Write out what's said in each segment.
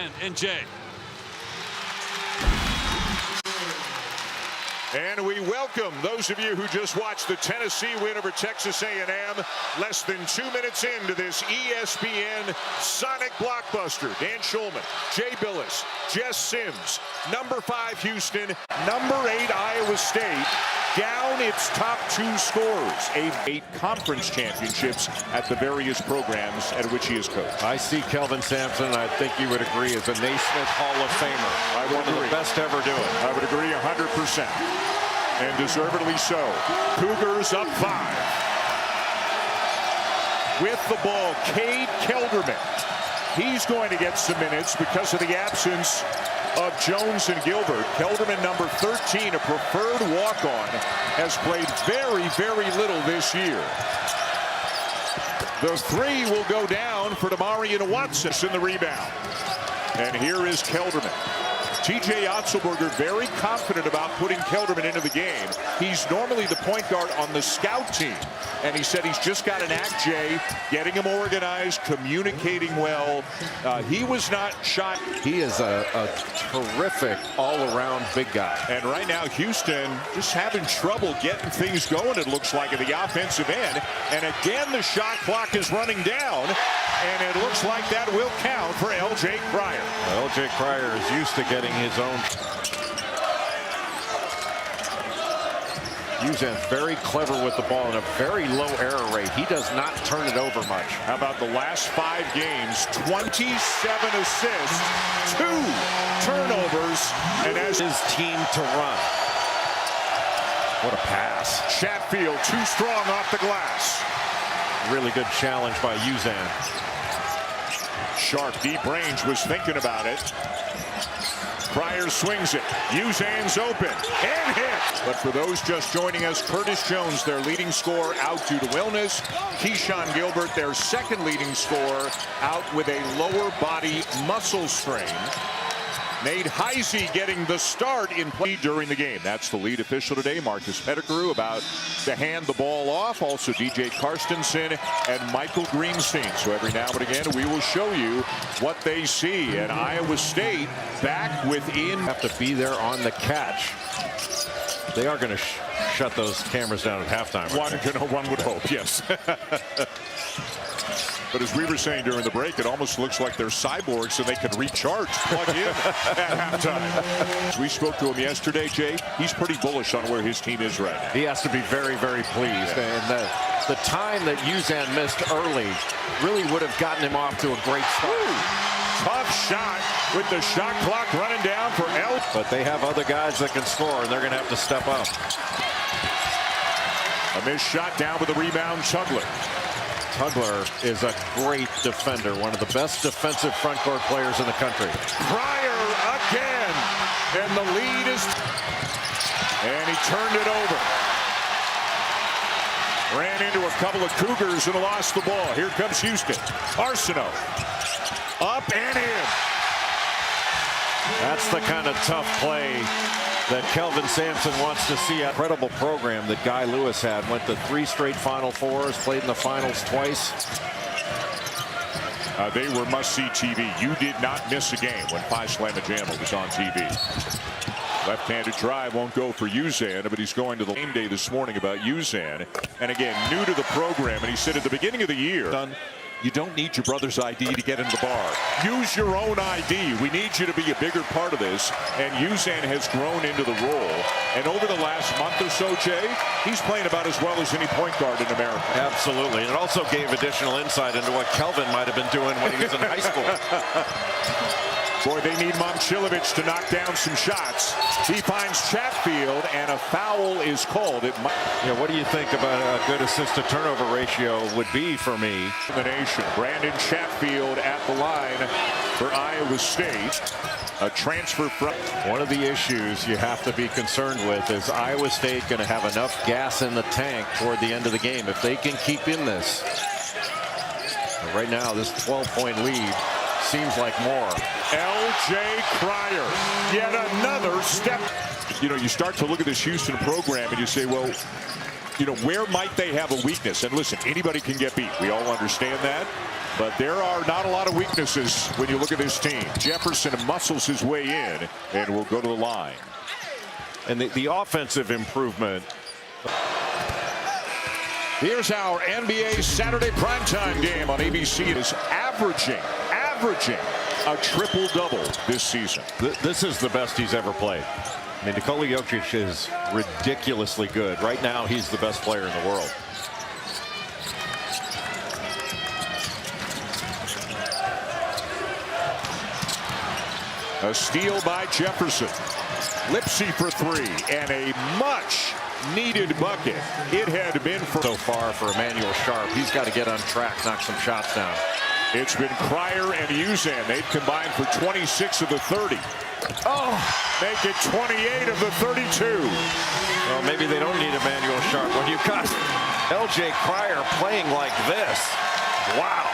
Suzanne and Jay. And we welcome those of you who just watched the Tennessee win over Texas A&M. Less than 2 minutes into this ESPN Sonic blockbuster. Dan Schulman, Jay Billis, Jess Sims, number 5 Houston, number 8 Iowa State, down its top 2 scorers. 8 conference championships at the various programs at which he has coached. I see Kelvin Sampson, I think you would agree, as a Naismith Hall of Famer. I would One agree. of the best to ever do it. I would agree 100%. And deservedly so. Cougars up 5. With the ball, Cade Kelderman. He's going to get some minutes because of the absence of Jones and Gilbert. Kelderman, number 13, a preferred walk-on, has played very, very little this year. The 3 will go down for Demarion Watson in the rebound. And here is Kelderman. TJ Otzelberger very confident about putting Kelderman into the game. He's normally the point guard on the scout team. And he said he's just got an act, Jay, getting him organized, communicating well. He was not shot. He is a terrific all-around big guy. And right now, Houston just having trouble getting things going, it looks like, at the offensive end. And again, the shot clock is running down. And it looks like that will count for L.J. Cryer. L.J. Cryer is used to getting his own. Uzan very clever with the ball and a very low error rate. He does not turn it over much. How about the last 5 games? 27 assists, 2 turnovers, and as his team to run. What a pass. Chatfield too strong off the glass. Really good challenge by Uzan. Sharp deep range, was thinking about it. Cryer swings it. Uzan's open and hit. But for those just joining us, Curtis Jones, their leading scorer, out due to illness. Keyshawn Gilbert, their second leading scorer, out with a lower body muscle strain. Nate Heisey getting the start in play during the game. That's the lead official today, Marcus Pettigrew, about to hand the ball off. Also DJ Karstensen and Michael Greenstein. So every now and again, we will show you what they see. And Iowa State back within. Have to be there on the catch. They are going to shut those cameras down at halftime. One would hope, yes. But as we were saying during the break, it almost looks like they're cyborgs so they can recharge, plug in at halftime. We spoke to him yesterday, Jay. He's pretty bullish on where his team is right now. He has to be very, very pleased. Yeah. And the time that Uzan missed early really would have gotten him off to a great start. Ooh, tough shot with the shot clock running down for El. But they have other guys that can score, and they're going to have to step up. A missed shot down with the rebound, Tugler. Tugler is a great defender, one of the best defensive front court players in the country. Cryer again, and the lead is, and he turned it over. Ran into a couple of Cougars and lost the ball. Here comes Houston. Arsenault up and in. That's the kind of tough play that Kelvin Sampson wants to see. An incredible program that Guy Lewis had. Went to 3 straight Final Fours, played in the finals twice. They were must-see TV. You did not miss a game when Phi Slama Jama was on TV. Left-handed drive won't go for Uzan, but he's going to the game day this morning about Uzan. And again, new to the program, and he said at the beginning of the year, you don't need your brother's ID to get into the bar. Use your own ID. We need you to be a bigger part of this. And Uzan has grown into the role. And over the last month or so, Jay, he's playing about as well as any point guard in America. Absolutely. And it also gave additional insight into what Kelvin might have been doing when he was in high school. Boy, they need Momcilovic to knock down some shots. He finds Chatfield, and a foul is called. Yeah, what do you think about a good assist-to-turnover ratio would be for me? Brandon Chatfield at the line for Iowa State. A transfer from. One of the issues you have to be concerned with is Iowa State going to have enough gas in the tank toward the end of the game. If they can keep in this. Right now, this 12-point lead seems like more. L.J. Cryer, yet another step. You know, you start to look at this Houston program and you say, well, you know, where might they have a weakness? And listen, anybody can get beat. We all understand that. But there are not a lot of weaknesses when you look at this team. Jefferson muscles his way in and will go to the line. And the offensive improvement. Here's our NBA Saturday primetime game on ABC. It is averaging a triple-double this season. This is the best he's ever played. I mean, Nikola Jokic is ridiculously good. Right now, he's the best player in the world. A steal by Jefferson. Lipsey for three, and a much-needed bucket. It had been for so far for Emmanuel Sharp. He's got to get on track, knock some shots down. It's been Cryer and Uzan. They've combined for 26 of the 30. Oh, make it 28 of the 32. Well, maybe they don't need Emmanuel Sharp when you've got LJ Cryer playing like this. Wow.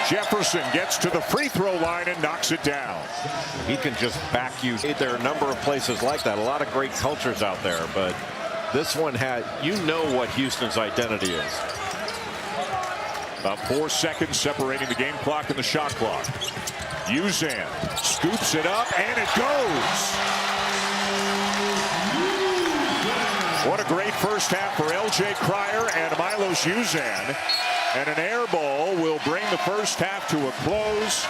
Jefferson gets to the free throw line and knocks it down. He can just back you. There are a number of places like that. A lot of great cultures out there, but this one had, you know what Houston's identity is. About 4 seconds separating the game clock and the shot clock. Uzan scoops it up and it goes. What a great first half for LJ Cryer and Milos Uzan. And an air ball will bring the first half to a close.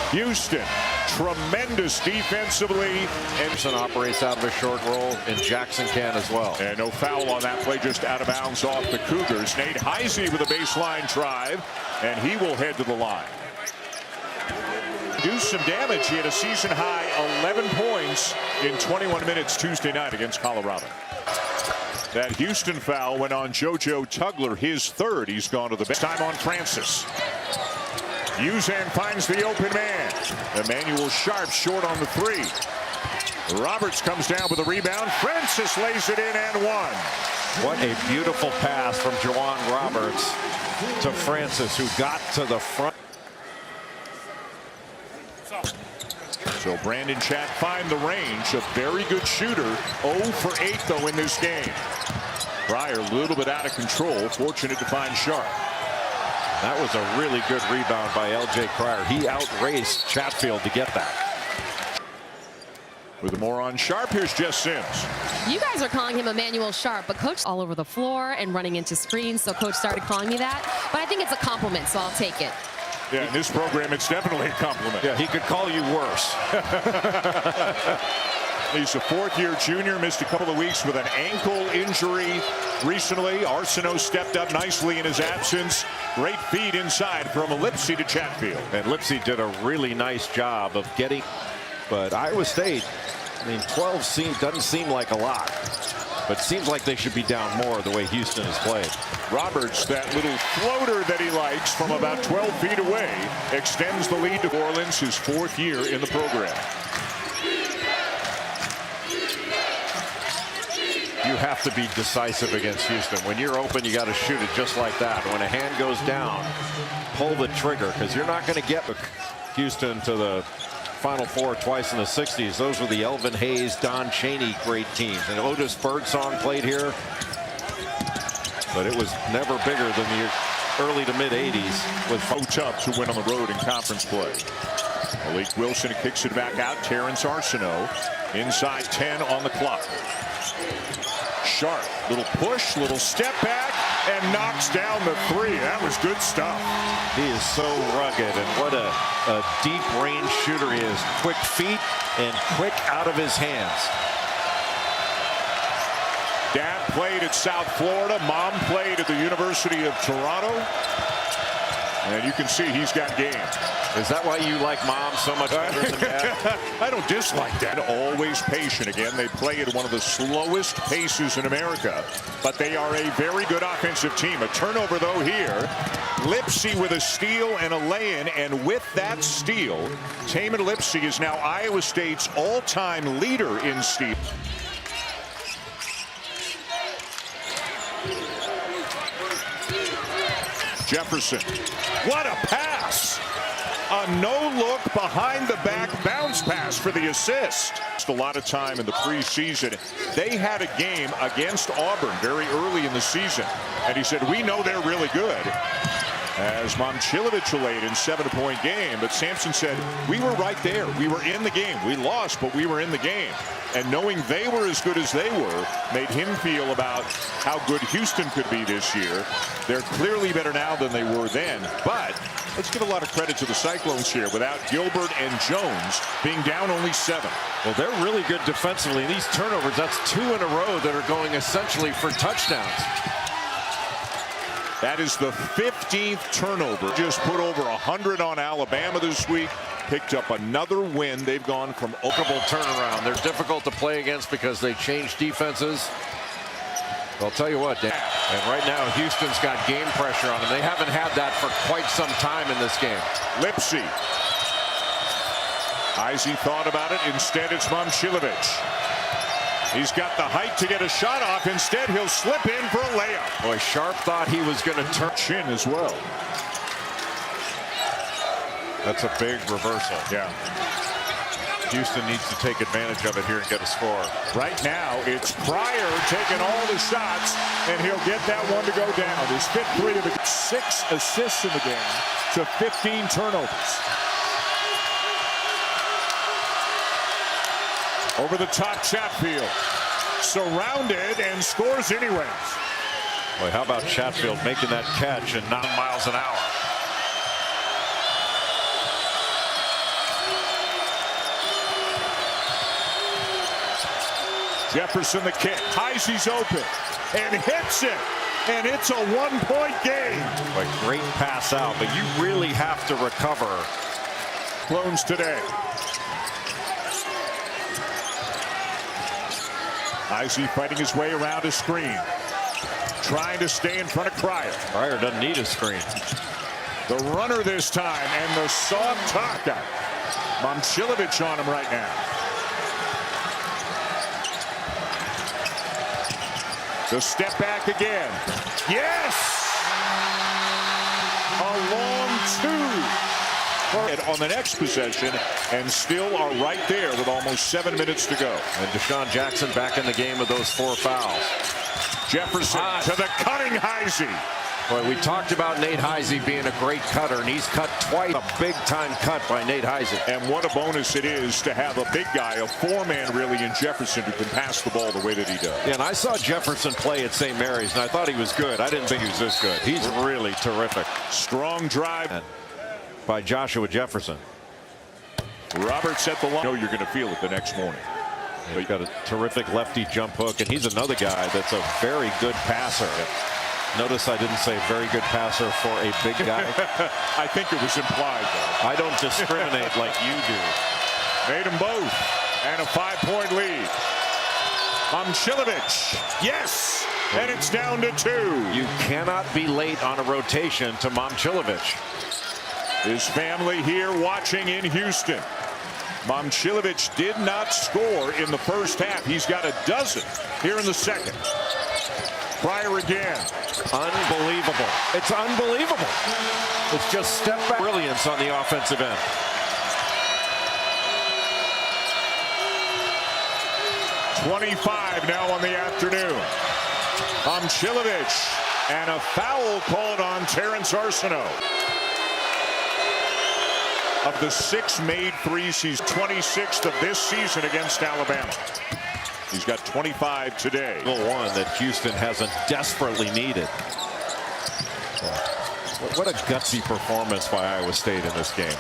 Houston, tremendous defensively. Anderson operates out of a short roll, and Jackson can as well. And no foul on that play, just out of bounds off the Cougars. Nate Heisey with a baseline drive, and he will head to the line. Do some damage. He had a season high 11 points in 21 minutes Tuesday night against Colorado. That Houston foul went on JoJo Tugler, his third. He's gone to the bench. Time on Francis. Uzan finds the open man. Emmanuel Sharp short on the three. Roberts comes down with a rebound. Francis lays it in and one. What a beautiful pass from Juwan Roberts to Francis, who got to the front. So Brandon Chat find the range. A very good shooter. 0 for 8 though in this game. Cryer a little bit out of control. Fortunate to find Sharp. That was a really good rebound by LJ Cryer. He outraced Chatfield to get that. With more on Sharp, here's Jess Sims. You guys are calling him Emmanuel Sharp, but Coach all over the floor and running into screens, so Coach started calling me that. But I think it's a compliment, so I'll take it. Yeah, in this program, it's definitely a compliment. Yeah, he could call you worse. He's a fourth-year junior, missed a couple of weeks with an ankle injury recently. Arsenault stepped up nicely in his absence. Great feed inside from Lipsey to Chatfield. And Lipsey did a really nice job of getting, but Iowa State, I mean, 12 doesn't seem like a lot, but seems like they should be down more the way Houston has played. Roberts, that little floater that he likes from about 12 feet away, extends the lead to New Orleans, his fourth year in the program. You have to be decisive against Houston. When you're open, you got to shoot it just like that. When a hand goes down, pull the trigger, because you're not going to get Houston to the Final Four twice in the 60s. Those were the Elvin Hayes, Don Chaney great teams. And Otis Birdsong played here, but it was never bigger than the early to mid 80s with tough to win on the road in conference play. Malik Wilson kicks it back out. Terrence Arsenault inside 10 on the clock. Sharp, little push, little step back, and knocks down the three. That was good stuff. He is so rugged, and what a deep range shooter he is. Quick feet and quick out of his hands. Dad played at South Florida. Mom played at the University of Toronto. And you can see he's got game. Is that why you like Mom so much better than Dad? I don't dislike that. Always patient. Again, they play at one of the slowest paces in America. But they are a very good offensive team. A turnover, though, here. Lipsey with a steal and a lay-in. And with that steal, Tamin Lipsey is now Iowa State's all-time leader in steal. Jefferson. What a pass. A no-look behind the back bounce pass for the assist. a lot of time in the preseason. They had a game against Auburn very early in the season, and he said, we know they're really good. As Momcilovic laid in 7-point game, but Sampson said, we were right there. We were in the game. We lost, but we were in the game. And knowing they were as good as they were made him feel about how good Houston could be this year. They're clearly better now than they were then, but let's give a lot of credit to the Cyclones here without Gilbert and Jones being down only 7. Well, they're really good defensively. And these turnovers, that's 2 in a row that are going essentially for touchdowns. That is the 15th turnover. Just put over 100 on Alabama this week. Picked up another win. They've gone from Oakable turnaround. They're difficult to play against because they change defenses. I'll tell you what, Dan. And right now, Houston's got game pressure on them. They haven't had that for quite some time in this game. Lipsy. Heisey thought about it. Instead, it's Momcilovic. He's got the height to get a shot off. Instead, he'll slip in for a layup. Boy, Sharp thought he was going to turn. Chin as well. That's a big reversal. Yeah. Houston needs to take advantage of it here and get a score. Right now, it's Pryor taking all the shots, and he'll get that one to go down. His 5th 3 of the 6 assists in the game to 15 turnovers. Over the top, Chatfield. Surrounded and scores anyways. Boy, how about Chatfield making that catch and 9 miles an hour? Jefferson the kick. Heisey's open and hits it. And it's a 1-point game. Boy, great pass out, but you really have to recover. Clones today. Heisey fighting his way around a screen. Trying to stay in front of Pryor. Pryor doesn't need a screen. The runner this time, and the soft top. Momcilovic on him right now. The step back again. Yes! A long 2. On the next possession, and still are right there with almost 7 minutes to go. And Deshaun Jackson back in the game with those 4 fouls. Jefferson to the cutting Heisey. Boy, we talked about Nate Heisey being a great cutter, and he's cut twice. A big-time cut by Nate Heisey. And what a bonus it is to have a big guy, a 4-man really, in Jefferson who can pass the ball the way that he does. Yeah, and I saw Jefferson play at St. Mary's, and I thought he was good. I didn't think he was this good. He's really terrific. Strong drive By Joshua Jefferson. Roberts at the line. You know you're going to feel it the next morning. He's got a terrific lefty jump hook, and he's another guy that's a very good passer. Notice I didn't say very good passer for a big guy. I think it was implied, though. I don't discriminate like you do. Made them both, and a 5-point lead. Momcilovic, yes, and it's down to 2. You cannot be late on a rotation to Momcilovic. His family here watching in Houston. Momcilovic did not score in the first half. He's got a dozen here in the second. Pryor again. Unbelievable. It's unbelievable. It's just step back brilliance on the offensive end. .25 now on the afternoon. Momcilovic, and a foul called on Terrence Arsenault. Of the 6 made threes, he's 26th of this season against Alabama. He's got 25 today. One that Houston hasn't desperately needed. What a gutsy performance by Iowa State in this game.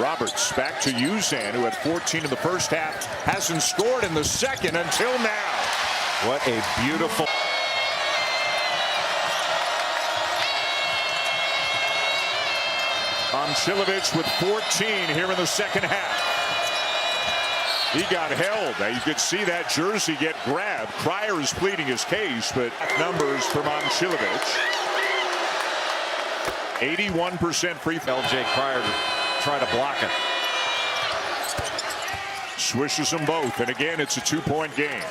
Roberts back to Uzan, who had 14 in the first half, hasn't scored in the second until now. What a beautiful. Momcilovic with 14 here in the second half. He got held. Now you could see that jersey get grabbed. Pryor is pleading his case, but numbers for Momcilovic. 81% free throw. LJ Pryor to try to block it. Swishes them both, and again it's a 2-point game.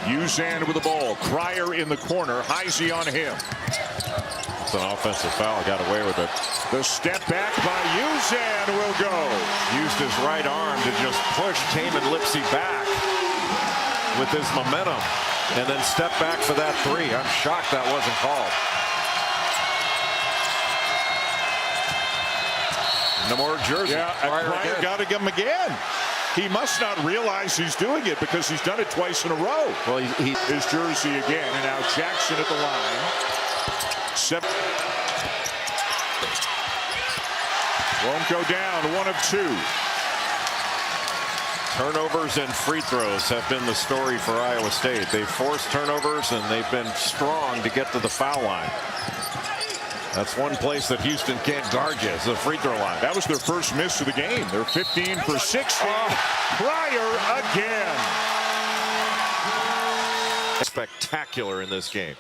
Uzan with the ball. Pryor in the corner. Heisey on him. That's an offensive foul. Got away with it. The step back by Uzan will go. Used his right arm to just push Taman Lipsey back with his momentum, and then step back for that three. I'm shocked that wasn't called. No more jersey. Yeah, Pryor got to give him again. He must not realize he's doing it because he's done it twice in a row. Well, his jersey again, and now Jackson at the line. Won't go down. 1 of 2. Turnovers and free throws have been the story for Iowa State. They've forced turnovers and they've been strong to get to the foul line. That's one place that Houston can't guard you, is the free throw line. That was their first miss of the game. They're 15 for 60. Pryor again. Spectacular in this game.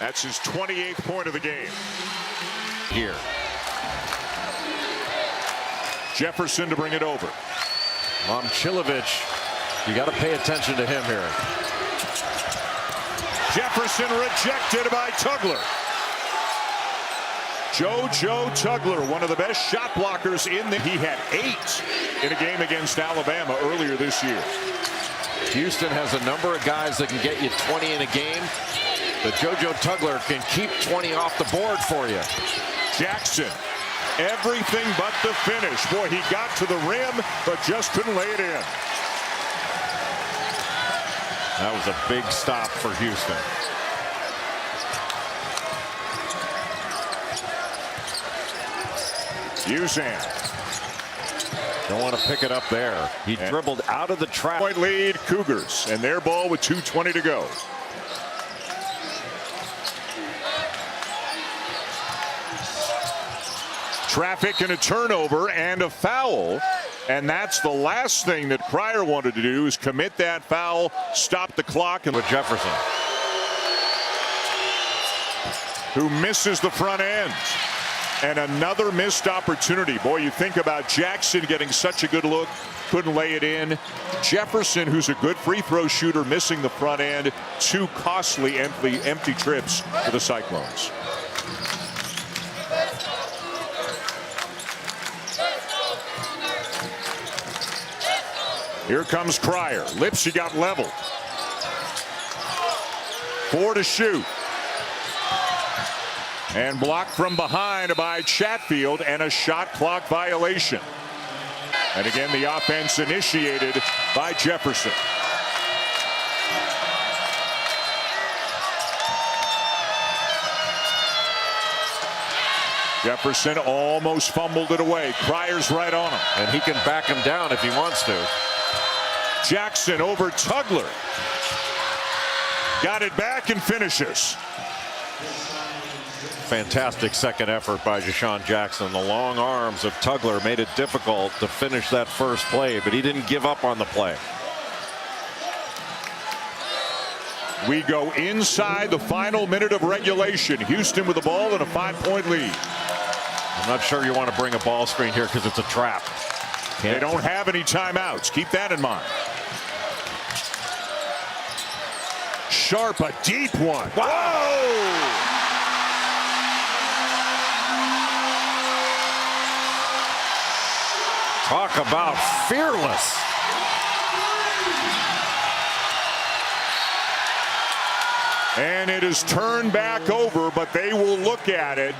That's his 28th point of the game. Here. Jefferson to bring it over. Momcilovic, you got to pay attention to him here. Jefferson rejected by Tugler. JoJo Tugler, one of the best shot blockers in the. He had 8 in a game against Alabama earlier this year. Houston has a number of guys that can get you 20 in a game, but JoJo Tugler can keep 20 off the board for you. Jackson, everything but the finish. Boy, he got to the rim, but just couldn't lay it in. That was a big stop for Houston. Uzan. Don't want to pick it up there. He dribbled out of the trap. Point lead, Cougars, and their ball with 2:20 to go. Traffic and a turnover and a foul. And that's the last thing that Pryor wanted to do, is commit that foul, stop the clock. And with Jefferson, who misses the front end. And another missed opportunity. Boy, you think about Jackson getting such a good look, couldn't lay it in. Jefferson, who's a good free throw shooter, missing the front end. 2 costly empty trips for the Cyclones. Here comes Pryor. Lipsey got leveled. 4 to shoot. And blocked from behind by Chatfield, and a shot clock violation. And again, the offense initiated by Jefferson. Jefferson almost fumbled it away. Pryor's right on him. and he can back him down if he wants to. Jackson over Tugler. Got it back and finishes. Fantastic second effort by Deshaun Jackson. The long arms of Tugler made it difficult to finish that first play, but he didn't give up on the play. We go inside the final minute of regulation. Houston with the ball and a 5-point lead. I'm not sure you want to bring a ball screen here because it's a trap. They don't have any timeouts. Keep that in mind. Sharp, a deep one. Whoa! Talk about fearless. And it is turned back over, but they will look at it.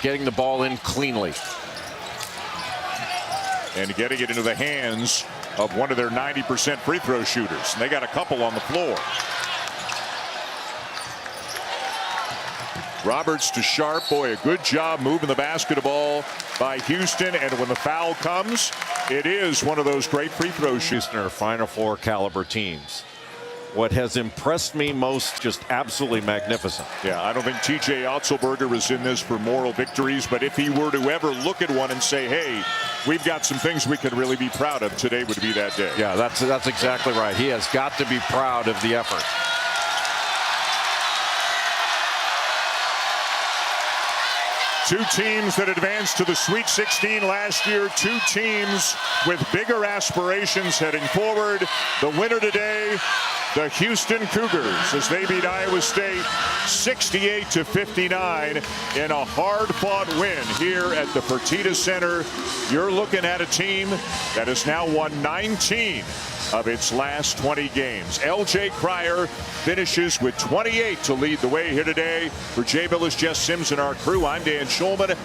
Getting the ball in cleanly. And getting it into the hands of one of their 90% free throw shooters. And they got a couple on the floor. Roberts to Sharp. Boy, a good job moving the basketball by Houston. And when the foul comes, it is one of those great free throw shooters. Houston are Final Four caliber teams. What has impressed me most, just absolutely magnificent. Yeah, I don't think TJ Otzelberger was in this for moral victories, but if he were to ever look at one and say, hey, we've got some things we can really be proud of, today would be that day. Yeah, that's exactly right. He has got to be proud of the effort. Two teams that advanced to the Sweet 16 last year. Two teams with bigger aspirations heading forward. The winner today, the Houston Cougars, as they beat Iowa State 68-59 in a hard-fought win here at the Fertitta Center. You're looking at a team that has now won 19 of its last 20 games. L.J. Cryer finishes with 28 to lead the way here today. For Jay Bilas, Jess Sims, and our crew, I'm Dan Schulman.